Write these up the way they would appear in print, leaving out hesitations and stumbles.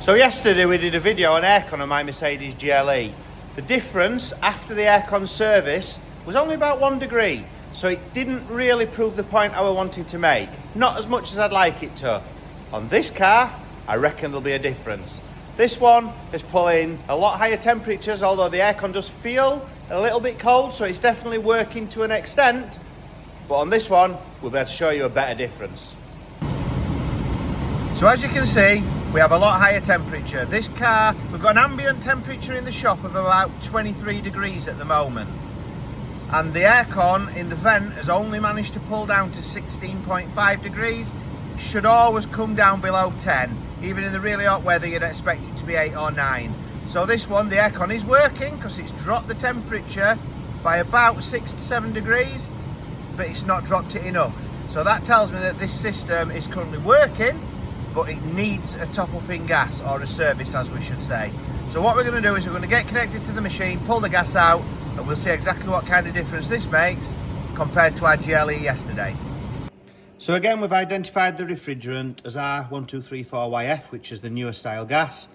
So yesterday we did a video on aircon on my Mercedes GLE. The difference after the aircon service was only about 1 degree. So it didn't really prove the point I wanted to make. Not as much as I'd like it to. On this car, I reckon there'll be a difference. This one is pulling a lot higher temperatures, although the aircon does feel a little bit cold, so it's definitely working to an extent. But on this one, we'll be able to show you a better difference. So as you can see, we have a lot higher temperature. This car, we've got an ambient temperature in the shop of about 23 degrees at the moment. And the aircon in the vent has only managed to pull down to 16.5 degrees. It should always come down below 10. Even in the really hot weather, you'd expect it to be 8 or 9. So this one, the aircon is working because it's dropped the temperature by about 6 to 7 degrees, but it's not dropped it enough. So that tells me that this system is currently working, but it needs a top up in gas, or a service as we should say. So what we're going to do is we're going to get connected to the machine, pull the gas out, and we'll see exactly what kind of difference this makes compared to our GLE yesterday. So again, we've identified the refrigerant as R1234YF, which is the newer style gas.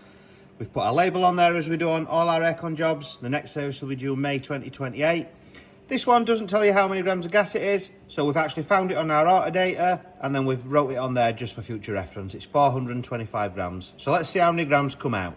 We've put a label on there as we do on all our aircon jobs. The next service will be due May 2028. This one doesn't tell you how many grams of gas it is, so we've actually found it on our auto data, and then we've wrote it on there just for future reference. It's 425 grams. So let's see how many grams come out.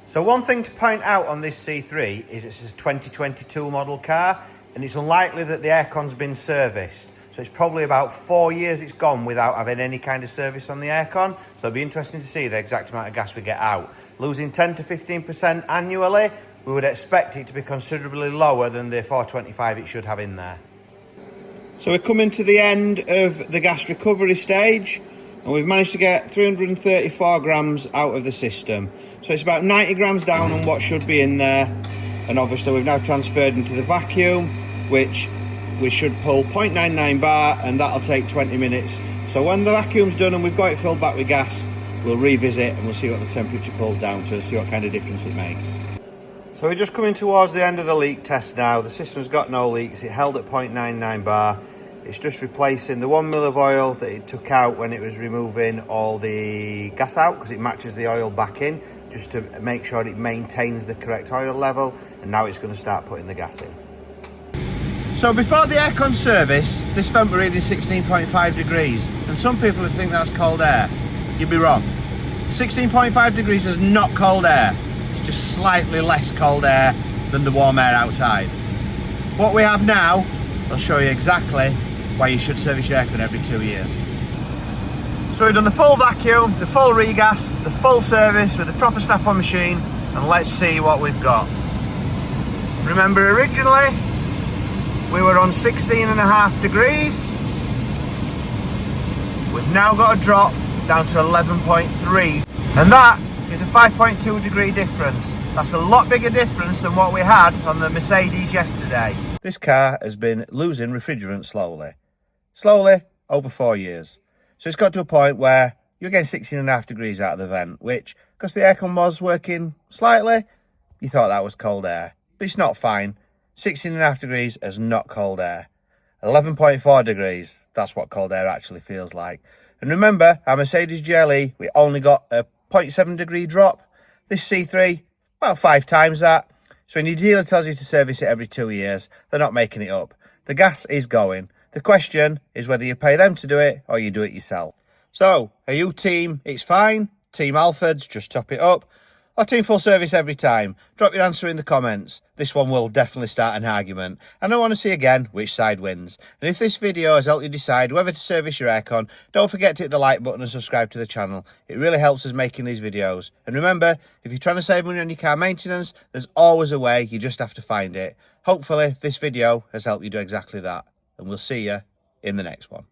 So one thing to point out on this C3 is it's a 2022 model car, and it's unlikely that the aircon's been serviced. So it's probably about 4 years it's gone without having any kind of service on the aircon. So it'll be interesting to see the exact amount of gas we get out. Losing 10 to 15% annually, we would expect it to be considerably lower than the 425 it should have in there. So we're coming to the end of the gas recovery stage, and we've managed to get 334 grams out of the system. So it's about 90 grams down on what should be in there. And obviously we've now transferred into the vacuum, which we should pull 0.99 bar, and that'll take 20 minutes. So when the vacuum's done and we've got it filled back with gas, we'll revisit and we'll see what the temperature pulls down to, see what kind of difference it makes. So we're just coming towards the end of the leak test now. The system's got no leaks. It held at 0.99 bar. It's just replacing the 1 mil of oil that it took out when it was removing all the gas out, because it matches the oil back in, just to make sure it maintains the correct oil level. And now it's going to start putting the gas in. So before the aircon service, this vent were reading 16.5 degrees, and some people would think that's cold air. You'd be wrong. 16.5 degrees is not cold air. It's just slightly less cold air than the warm air outside. What we have now, I'll show you exactly why you should service your aircon every 2 years. So we've done the full vacuum, the full regas, the full service with the proper snap-on machine, and let's see what we've got. Remember, originally we were on 16.5 degrees. We've now got a drop down to 11.3, and that is a 5.2 degree difference. That's a lot bigger difference than what we had on the Mercedes yesterday. This car has been losing refrigerant slowly over 4 years. So it's got to a point where you're getting 16.5 degrees out of the vent, which, because the aircon was working slightly, you thought that was cold air. But it's not fine. 16.5 degrees is not cold air. 11.4 degrees, that's what cold air actually feels like. And remember, our Mercedes GLE, we only got a 0.7 degree drop. This C3, about 5 times that. So when your dealer tells you to service it every 2 years, they're not making it up. The gas is going. The question is whether you pay them to do it or you do it yourself. So, are you team it's fine, team Alfred's just top it up, or team full service every time? Drop your answer in the comments. This one will definitely start an argument, and I want to see again which side wins. And if this video has helped you decide whether to service your aircon, don't forget to hit the like button and subscribe to the channel. It really helps us making these videos. And remember, if you're trying to save money on your car maintenance, there's always a way, you just have to find it. Hopefully this video has helped you do exactly that, and we'll see you in the next one.